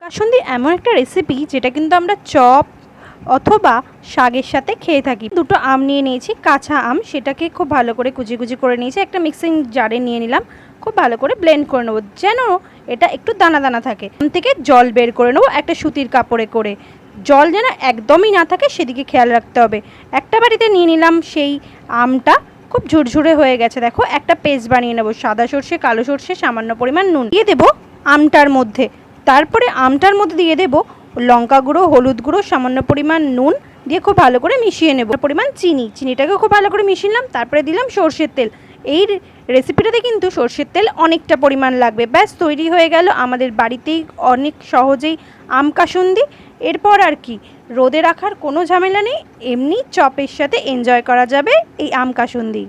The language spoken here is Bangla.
কাসুন্দি এমন একটা রেসিপি যেটা কিন্তু আমরা চপ অথবা শাকের সাথে খেয়ে থাকি। দুটো আম নিয়ে নিয়েছি, কাঁচা আম, সেটাকে খুব ভালো করে কুচি কুচি করে নিয়েছি। একটা মিক্সিং জারে নিয়ে নিলাম, খুব ভালো করে ব্লেন্ড করে নেবো যেন এটা একটু দানা দানা থাকে। আম থেকে জল বের করে নেবো একটা সুতির কাপড়ে করে, জল যেন একদমই না থাকে সেদিকে খেয়াল রাখতে হবে। একটা বাড়িতে নিয়ে নিলাম সেই আমটা, খুব ঝুরঝুরে হয়ে গেছে। দেখো একটা পেস্ট বানিয়ে নেবো, সাদা সর্ষে, কালো সর্ষে, সামান্য পরিমাণ নুন দিয়ে দেবো আমটার মধ্যে। তারপরে আমটার মধ্যে দিয়ে দেবো লঙ্কা গুঁড়ো, হলুদ গুঁড়ো, সামান্য পরিমাণ নুন দিয়ে খুব ভালো করে মিশিয়ে নেব। পরিমাণ চিনিটাকে খুব ভালো করে মিশিয়ে নিলাম। তারপরে দিলাম সর্ষের তেল। এই রেসিপিটাতে কিন্তু সর্ষের তেল অনেকটা পরিমাণ লাগবে। ব্যাস তৈরি হয়ে গেল আমাদের বাড়িতেই অনেক সহজেই আম কাসুন্দি। এরপর আর কি, রোদে রাখার কোনো ঝামেলা নেই, এমনি চপের সাথে এনজয় করা যাবে এই আম কাসুন্দি।